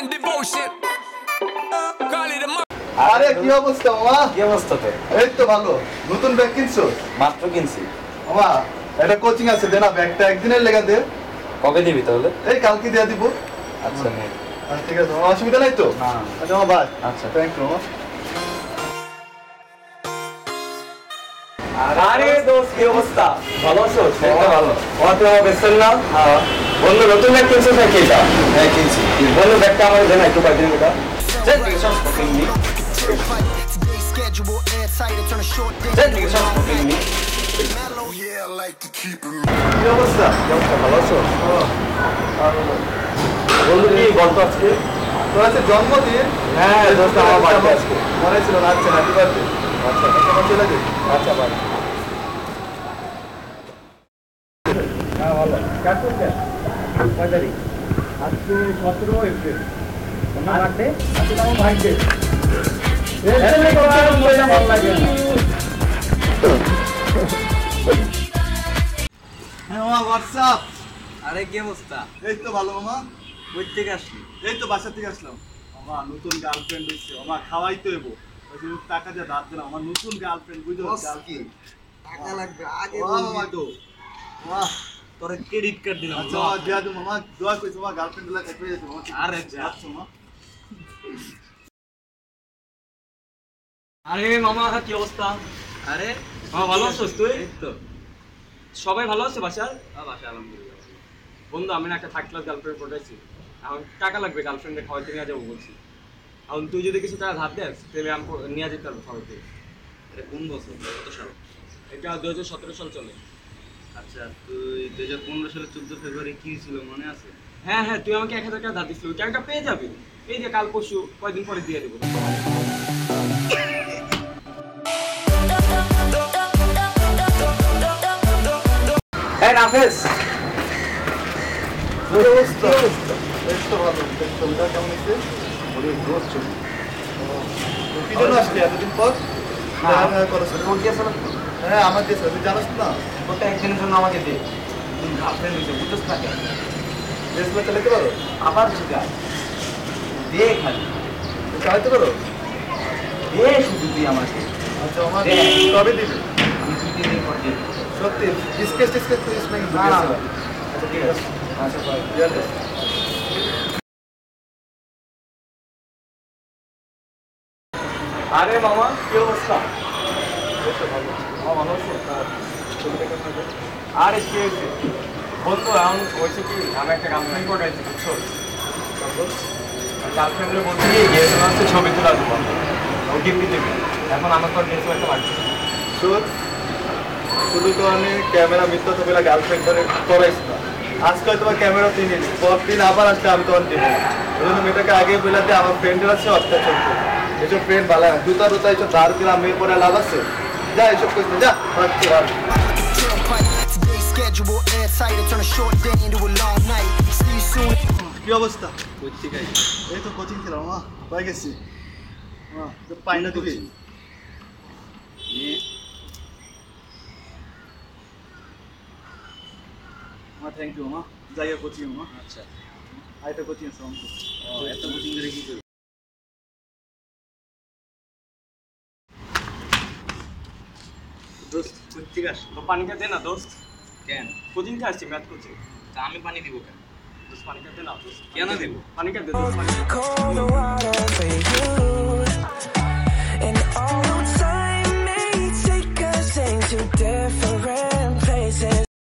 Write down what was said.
and devotion. Call it a আরে কি অবস্থা মামা? কি অবস্থা তোর? এই তো ভালো। নতুন ব্যাগ কিনছো? মাত্র কিনছি। মামা এটা কোচিং আছে, দে না ব্যাগটা একদিনের লেগা দে। কবে দিবি তাহলে? এই কালকে দিয়ে দিব। আচ্ছা নে। আচ্ছা ঠিক আছে, অসুবিধা নাই তো? না। আচ্ছা মামা বাই। আচ্ছা থ্যাংক ইউ মামা। আরে দোস্ত কি অবস্থা? ভালো আছো? এটা ভালো। তোমার বেসন না? হ্যাঁ। বন্ধু নতুন ব্যাগ কিনছো নাকি এটা? হ্যাঁ কিনছি। বন্ধু ব্যাগটা আমাকে দে না একটু পাঠিয়ে দিন এটা। চেক দিকে সব কিনবি। চেক দিকে সব কিনবি। কি অবস্থা? ভালো আছো? বন্ধু কি বলতো আজকে? তোর আছে জন্মদিন? হ্যাঁ দোস্ত আমার বার্থডে আজকে। মনে ছিল না? আচ্ছা হ্যাপি বার্থডে। আচ্ছা তোমার চলে যাবে। আচ্ছা বাই। হ্যাঁ ভালো। কাট করতে? কয় তারিখ? আজকে 17 এপ্রিল। তোমার বার্থডে? আজকে আমার বার্থডে। এমনি তো আর মজা ভালো লাগে না। হ্যাঁ মামা হোয়াটসঅ্যাপ। আরে কি অবস্থা? এই তো ভালো মামা। কই থেকে আসলি? এই তো বাসা থেকে আসলাম। মামা নতুন গার্লফ্রেন্ড হইছে। মামা খাওয়াই তো এবো। ওই জন্য টাকা দিয়ে দাঁত দিলাম। আমার নতুন গার্লফ্রেন্ড বুঝছো? গার্লফ্রেন্ড। টাকা লাগবে আগে মামা তো। মামা তোরে ক্রেডিট কার্ড দিলাম। আচ্ছা মামা দিয়া দো মামা, দোয়া কইছো মামা গার্লফ্রেন্ড গুলা কাটবে যেত মামা। আরে যা। আচ্ছা মামা। আরে মামা কি অবস্থা? আরে মামা ভালো আছিস তুই? এই তো সবাই ভালো আছে বাসার? বাসা আলহামদুলিল্লাহ। বন্ধু আমি না একটা থার্ড ক্লাস গার্লফ্রেন্ড পটাইছি, এখন টাকা লাগবে গার্লফ্রেন্ডে খাওয়াইতে নিয়ে যাবো বলছি। এখন তুই যদি কিছু টাকা ধার দেস তাহলে আমি নিয়ে যেতে পারবো খাওয়াইতে। এটা কোন বছর? কত সাল? এটা 2017 সাল চলে। আচ্ছা তুই 2015 সালের 14 ফেব্রুয়ারি কি ছিল মনে আছে? হ্যাঁ হ্যাঁ, তুই আমাকে 1000 টাকা ধার দিছিলি, ওই টাকাটা পেয়ে যাবি। এই যে কাল পরশু কয়েকদিন পরে দিয়ে দেবো। এই রাফেজ কি অবস্থা? এই তো ভালো। তোমরা কেমন আছো? ওরে রোজ চলি। তো কি জন্য আসলি এতদিন পর? হ্যাঁ করছ। কোন কি আছে না? হ্যাঁ আমার দেশ তুই জানিস না? ওটা একদিনের জন্য আমাকে দে। তুই গার্লফ্রেন্ড হইছে বুঝছস না কেন? দেশ মে চালাতে পারো? আবার জিগা দে খালি তুই চালাতে পারো? দে শুধু তুই আমাকে। আচ্ছা আমার কবে দিবি? আমি 2 দিন পর দিয়ে দেব। সত্যি ডিসকাস তুই ইসমে কি না, না, না। আচ্ছা ঠিক আছে। আচ্ছা বাই। ইয়ালে আরে মামা কি অবস্থা? বেশ ভালো। মামা ভালো আছো? ছবিটা কেমন আছে? আরে কি হয়েছে বন্ধু, এখন হয়েছে কি আমি একটা গার্লফ্রেন্ড পটাইছি বুঝছো। গার্লফ্রেন্ডের বলতে কি গিয়েছিল হচ্ছে ছবি তোলা দেবো, ও গিফট দেবে। এখন আমার তো ড্রেস একটা লাগছে। শোন, শুধু তো আমি ক্যামেরা মিথ্যা ছবিলা গার্লফ্রেন্ড করে করাইছ না। আজকে তোমার ক্যামেরা তুই নিস, পরদিন আবার আসলে আমি তোমার দিব। ওই জন্য মেয়েটাকে আগে বলতে আমার ফ্রেন্ডের আছে অত্যাচার করতে। এসব ফ্রেন্ড ভালো না, জুতা টুতা এসব ধার দিলাম মেয়ে পরে লাভ আছে? যা এসব করতে যা। কি অবস্থা? এই তো কোচিং ছিলাম মা, পাই গেছি। পাই না দিবি? থ্যাংক ইউ মা, যাই কোচিং মা। আচ্ছা আইটা কোচিং আছে অঙ্ক। এত কোচিং করে কি করবি? দোস্ত ঠিক আছে, তো পানিটা দে না দোস্ত। কেন? কোচিং থেকে আসছি, ম্যাথ কোচিং। তা আমি পানি দিব কেন? দোস্ত পানিটা দে না দোস্ত। কেন দিব? পানিটা দে দোস্ত, পানিটা। Cold water for you. And although time may take us into different